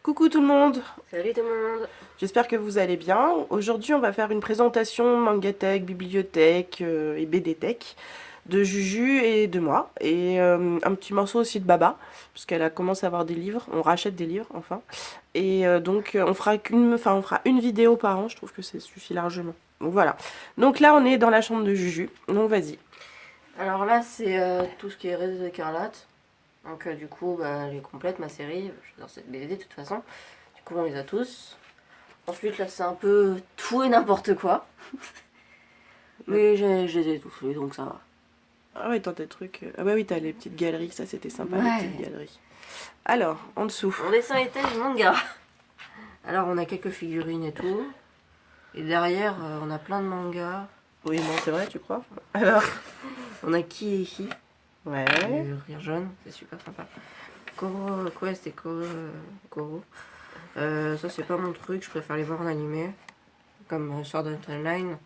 Coucou tout le monde, Salut tout le monde. j'espère que vous allez bien. Aujourd'hui on va faire une présentation Mangatech, Bibliothèque et BDtech de Juju et de moi. Et un petit morceau aussi de Baba, parce qu'elle a commencé à avoir des livres, on rachète des livres enfin. Et donc on fera on fera une vidéo par an, je trouve que ça suffit largement. Donc voilà. Donc là on est dans la chambre de Juju, donc vas-y. Alors là c'est tout ce qui est Réseau écarlate. Donc du coup elle est complète ma série. J'adore cette BD de toute façon. Du coup on les a tous. Ensuite là c'est un peu tout et n'importe quoi. Mais je les ai tous lus donc ça va. Ah ouais, t'as tes trucs. Ah bah oui, t'as les petites galeries, ça c'était sympa, les petites Ouais. galeries. Alors, en dessous. Mon dessin était manga. Alors on a quelques figurines et tout. Et derrière on a plein de mangas. Oui, non, c'est vrai, tu crois? Alors. On a Qui et Qui. Ouais. Du rire jaune, c'est super sympa. Koro Quest et Koro. Ça c'est pas mon truc, je préfère les voir en animé. Comme Sword Art Online.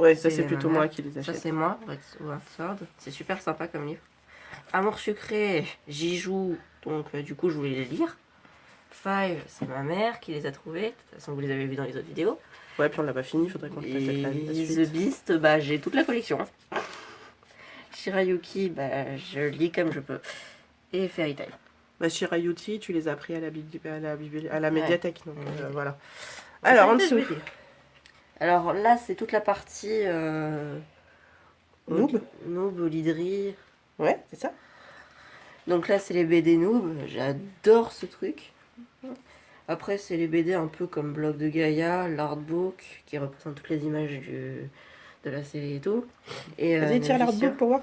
Ouais, ça c'est plutôt moi qui les Ça achète. c'est moi, Red Sword. C'est super sympa comme livre. Amour sucré, j'y joue, donc du coup je voulais les lire. Five, c'est ma mère qui les a trouvés. De toute façon vous les avez vus dans les autres vidéos. Ouais, puis on l'a pas fini, faudrait qu'on le fasse Et la The suite. Beast, j'ai toute la collection. Shirayuki, je lis comme je peux. Et Fairy Tail. Bah, Shirayuti, tu les as pris à la médiathèque, donc Ouais. voilà. Alors, en dessous. Alors là, c'est toute la partie Noob. Noob, Olidri. Ouais, c'est ça. Donc là, c'est les BD Noob. J'adore ce truc. Après, c'est les BD un peu comme Bloc de Gaïa, l'artbook, qui représente toutes les images de la série et tout. Et Vas-y, tire Navicien. l'artbook pour voir.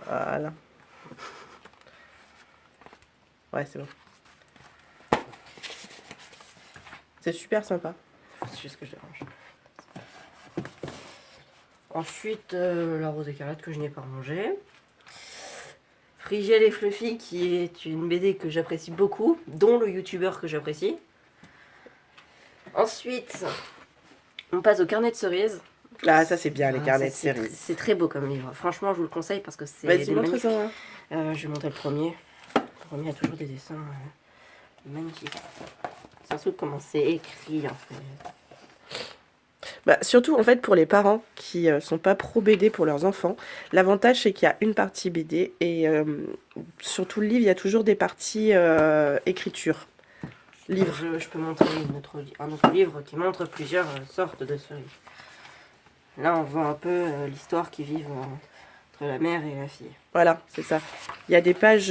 Voilà. Ouais, c'est bon. C'est super sympa. C'est juste que je dérange. Ensuite, la rose écarlate que je n'ai pas rangée. Frigiel et Fluffy, qui est une BD que j'apprécie beaucoup, dont le youtubeur que j'apprécie. Ensuite, on passe au carnet de cerises. Ah, ça c'est bien, les carnets de C'est série. très beau comme livre. Franchement, je vous le conseille parce que c'est. Vas-y, montre ça. Hein. Je vais montrer le premier. Le premier a toujours des dessins magnifiques. C'est un truc comment c'est écrit en fait. Bah, surtout en fait pour les parents qui sont pas pro BD pour leurs enfants, l'avantage c'est qu'il y a une partie BD et sur tout le livre il y a toujours des parties écriture. Livre. Je peux montrer un autre livre qui montre plusieurs sortes de cerises. Là, on voit un peu l'histoire qui vit entre la mère et la fille. Voilà, c'est ça. Il y a des pages.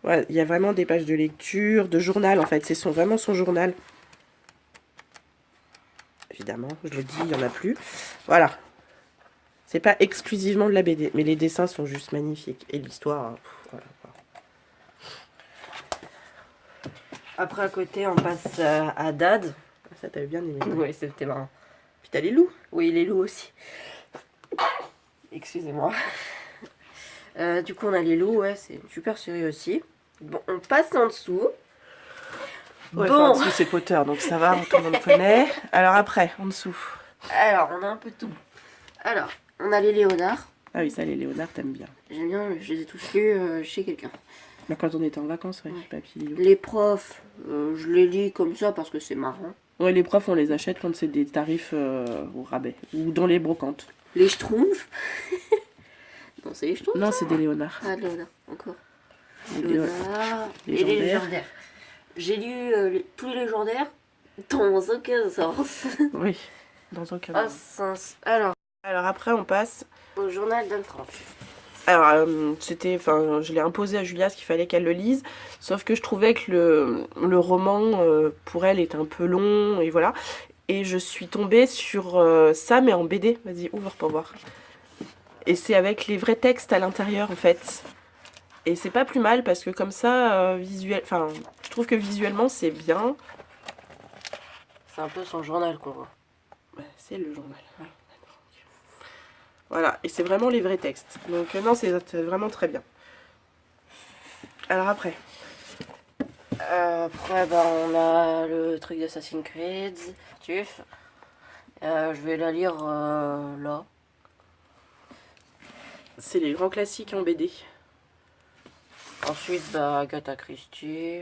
Ouais, il y a vraiment des pages de lecture, de journal en fait. C'est vraiment son journal. Évidemment, je le dis, il n'y en a plus. Voilà. C'est pas exclusivement de la BD, mais les dessins sont juste magnifiques. Et l'histoire, voilà. Après, à côté, on passe à Dad. Ça, t'avais bien aimé. Oui, c'était marrant. Puis t'as les loups. Oui, les loups aussi. Excusez-moi. Du coup, on a les loups, ouais, c'est une super série aussi. Bon, on passe en dessous. Ouais, Bon. enfin, en dessous c'est Potter, donc ça va, tout le monde connaît. Alors après, en dessous. Alors, on a un peu de tout. Alors, on a les Léonard. Ah oui, ça, les Léonard, t'aimes bien. J'aime bien, je les ai tous lus chez quelqu'un. Bah, quand on était en vacances, ouais, Papy Lilou. Les profs, je les lis comme ça parce que c'est marrant. Ouais, les profs, on les achète quand c'est des tarifs au rabais. Ou dans les brocantes. Les Schtroumpfs. Non, c'est les Schtroumpfs. Non, c'est des Léonard. Ah, Léonard, encore. Les Léonard. Et les légendaires. légendaires. J'ai lu tous les légendaires dans aucun sens. Oui, dans aucun Un sens. Alors, après, on passe. au journal d'Anne Frank. Alors, je l'ai imposé à Julia ce qu'il fallait qu'elle le lise. Sauf que je trouvais que le roman, pour elle, est un peu long. Et voilà. Et je suis tombée sur ça, mais en BD. Vas-y, ouvre pour voir. Et c'est avec les vrais textes à l'intérieur, en fait. Et c'est pas plus mal parce que comme ça, je trouve que visuellement c'est bien. C'est un peu son journal qu'on voit. Ouais, c'est le journal. Ouais. Voilà, et c'est vraiment les vrais textes. Donc non, c'est vraiment très bien. Alors après. Après, on a le truc d'Assassin's Creed, Tuf. Je vais la lire là. c'est les grands classiques en BD. Ensuite, bah, Agatha Christie,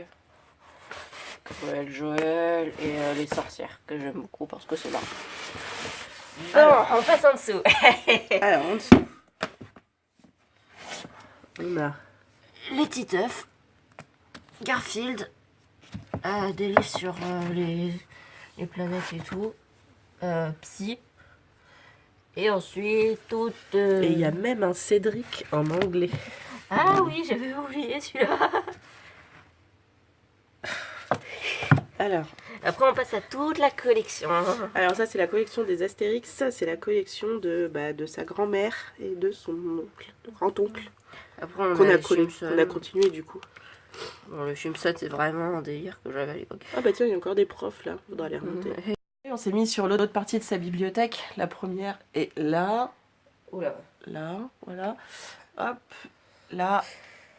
Joël et les sorcières, que j'aime beaucoup parce que c'est marrant. Alors. Bon, on passe en dessous. Alors, en dessous, on a Les Titeufs, Garfield, des livres sur les planètes et tout, Psy, et ensuite toutes... et il y a même un Cédric en anglais. Ah oui, j'avais oublié celui-là. Alors, Après, on passe à toute la collection. alors ça c'est la collection des Astérix, ça c'est la collection de sa grand-mère et de son oncle, de grand-oncle, Après, on qu'on a a, les Simpsons. qu'on a continué du coup. Bon, le Simpson, c'est vraiment un délire que j'avais à l'époque. Ah bah tiens, il y a encore des profs là, faudra les remonter. Et on s'est mis sur l'autre partie de sa bibliothèque, la première est là, Oula. là, voilà, hop, là,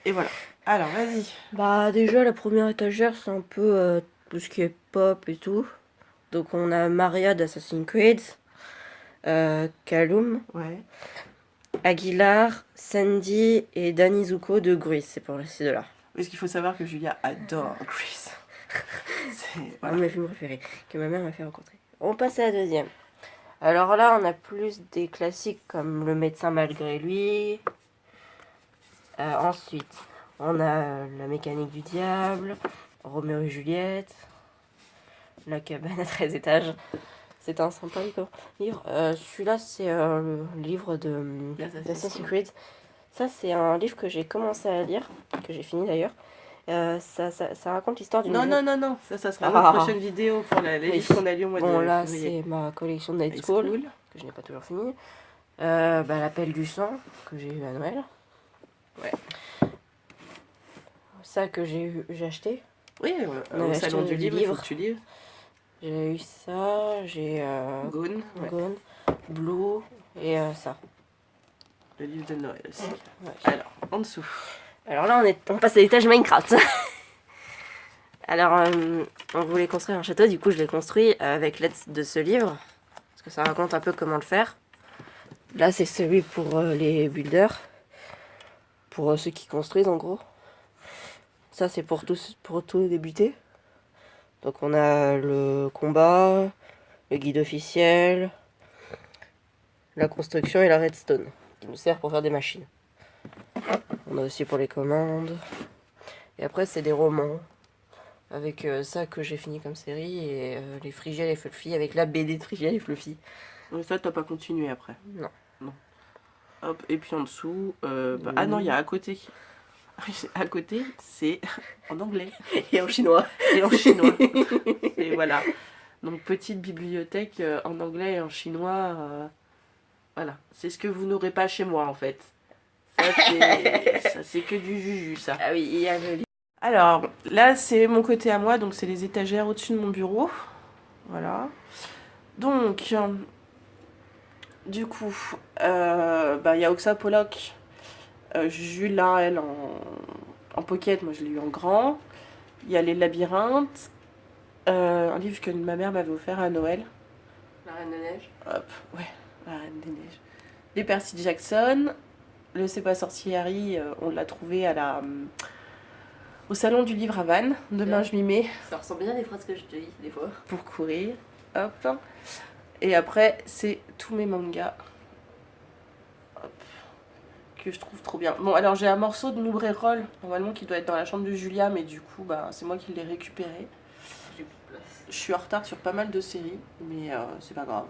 et voilà. Alors vas-y. Bah, déjà, la première étagère, c'est un peu tout ce qui est pop et tout. Donc, on a Maria d'Assassin's Creed, Callum, Ouais. Aguilar, Sandy et Danny Zuko de Grease, c'est pour ces deux-là. Parce qu'il faut savoir que Julia adore Grease. C'est... Un Voilà. de mes films préférés, que ma mère m'a fait rencontrer. On passe à la deuxième. Alors là, on a plus des classiques comme Le médecin malgré lui. Ensuite, on a La mécanique du diable, Roméo et Juliette, La cabane à 13 étages. C'est un sympa livre. Celui-là, c'est le livre d'Assassin's Creed. Ça, c'est un livre que j'ai commencé à lire, que j'ai fini d'ailleurs. Ça raconte l'histoire d'une... Non, ça sera Ah. notre prochaine vidéo pour les Oui. livres qu'on a lus au mois Bon, de là, février. c'est ma collection de Night High School, School. que je n'ai pas toujours fini. L'appel du sang, que j'ai eu à Noël. Ouais. Ça que j'ai acheté. Oui, On au avait salon acheté du des livre, il faut livres. que tu lises. J'ai eu ça, j'ai Gone, ouais. Gone, Blue et ça. Le livre de Noël aussi. Ouais. Alors, en dessous. Alors là, on passe à l'étage Minecraft. Alors, on voulait construire un château, du coup je l'ai construit avec l'aide de ce livre. Parce que ça raconte un peu comment le faire. Là, c'est celui pour les builders. Pour ceux qui construisent en gros. Ça, c'est pour tout débuter. Donc on a le combat, le guide officiel, la construction et la redstone, qui nous sert pour faire des machines. On a aussi pour les commandes. Et après, c'est des romans. Avec ça que j'ai fini comme série. Et les Frigiel et Fluffy. Avec la BD de Frigiel et Fluffy. Mais ça, t'as pas continué après. Non. Hop, et puis en dessous, ah non, il y a à côté. À côté, c'est en anglais. Et en chinois. Et en chinois. Et voilà. Donc, petite bibliothèque en anglais et en chinois. Voilà. C'est ce que vous n'aurez pas chez moi, en fait. Ça, c'est que du juju, ça. Ah oui, il y a le livre. Alors, là, c'est mon côté à moi. Donc, c'est les étagères au-dessus de mon bureau. Voilà. Donc, du coup, il y a Oxa Pollock. Jules là, elle, en pocket. Moi, je l'ai eu en grand. Il y a Les Labyrinthes. Un livre que ma mère m'avait offert à Noël. La Reine de Neige. Hop, ouais, La Reine des Neiges. Les Percy Jackson. Le C'est pas sorcier Harry, on l'a trouvé au salon du livre à Vannes. Demain, Ouais. je m'y mets Ça ressemble bien à des phrases que je te dis, des fois. pour courir. Hop. Et après, c'est tous mes mangas. Hop. Que je trouve trop bien. Bon, alors j'ai un morceau de Noubre Roll, normalement, qui doit être dans la chambre de Julia, mais du coup, c'est moi qui l'ai récupéré. J'ai plus de place. Je suis en retard sur pas mal de séries, mais c'est pas grave.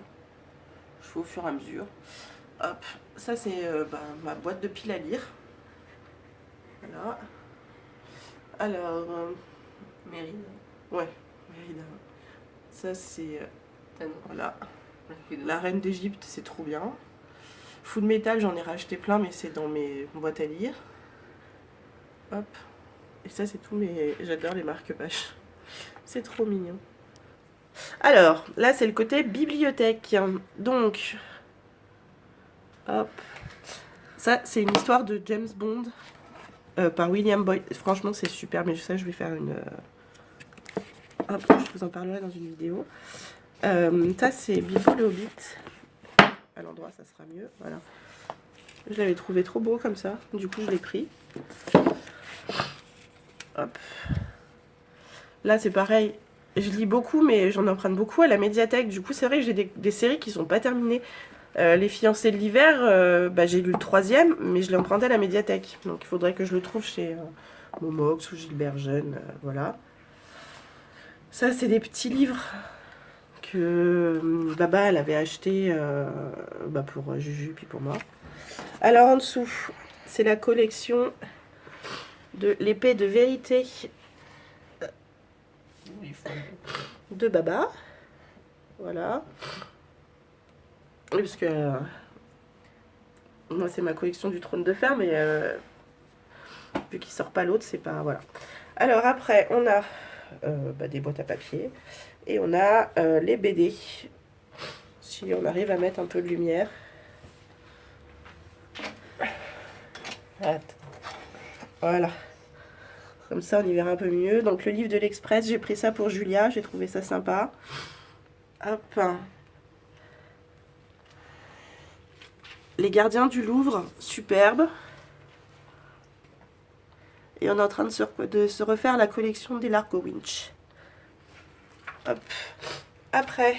Je fais au fur et à mesure. Hop, ça c'est ma boîte de piles à lire. Voilà. Alors, Mérine. ouais, Mérida. Ça c'est, Tellement. voilà. La Reine d'Égypte, c'est trop bien. Full Metal, j'en ai racheté plein, mais c'est dans mes boîtes à lire. Hop. Et ça, c'est tous mes... J'adore les marque-pages. C'est trop mignon. Alors, là, c'est le côté bibliothèque. Donc, hop. Ça, c'est une histoire de James Bond par William Boyd. Franchement, c'est super, mais ça, je vais faire une... Hop, je vous en parlerai dans une vidéo. Ça, c'est Bilbo le Hobbit. À l'endroit, ça sera mieux. Voilà. Je l'avais trouvé trop beau comme ça, du coup je l'ai pris. Hop. Là c'est pareil, je lis beaucoup mais j'en emprunte beaucoup à la médiathèque. Du coup c'est vrai que j'ai des séries qui sont pas terminées. Les fiancés de l'hiver, j'ai lu le 3e, mais je l'ai emprunté à la médiathèque. Donc il faudrait que je le trouve chez Momox ou Gilbert Jeune, voilà. Ça c'est des petits livres que Baba elle avait acheté pour Juju puis pour moi. Alors en dessous, c'est la collection de l'épée de vérité de Baba. Voilà. Oui, parce que moi c'est ma collection du trône de fer, mais vu qu'il sort pas l'autre, c'est pas... Voilà. Alors après, on a des boîtes à papier et on a les BD. Si on arrive à mettre un peu de lumière. Voilà. Comme ça, on y verra un peu mieux. Donc le livre de l'Express, j'ai pris ça pour Julia, j'ai trouvé ça sympa. Hop. Les gardiens du Louvre, superbe. Et on est en train de se refaire la collection des Largo Winch. Hop. Après.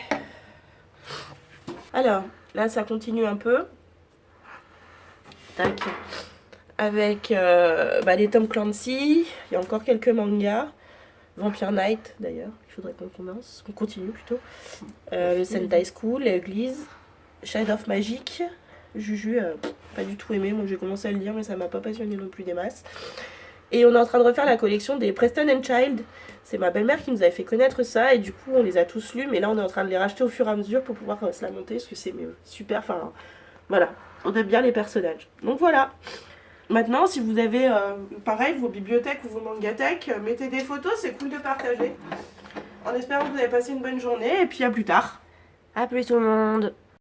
Alors, là, ça continue un peu. Tac. Avec les Tom Clancy. Il y a encore quelques mangas. Vampire Knight, d'ailleurs. Il faudrait qu'on commence. Qu'on continue, plutôt. Le Sentai School, l'église. Shade of Magic. Juju, pas du tout aimé. Moi, j'ai commencé à le lire, mais ça m'a pas passionné non plus des masses. Et on est en train de refaire la collection des Preston and Child. C'est ma belle-mère qui nous avait fait connaître ça. Et du coup, on les a tous lus. Mais là, on est en train de les racheter au fur et à mesure pour pouvoir se la monter. Parce que c'est super. Enfin, voilà. On aime bien les personnages. Donc voilà. Maintenant, si vous avez, pareil, vos bibliothèques ou vos mangathèques, mettez des photos. C'est cool de partager. En espérant que vous avez passé une bonne journée. Et puis à plus tard. À plus tout le monde.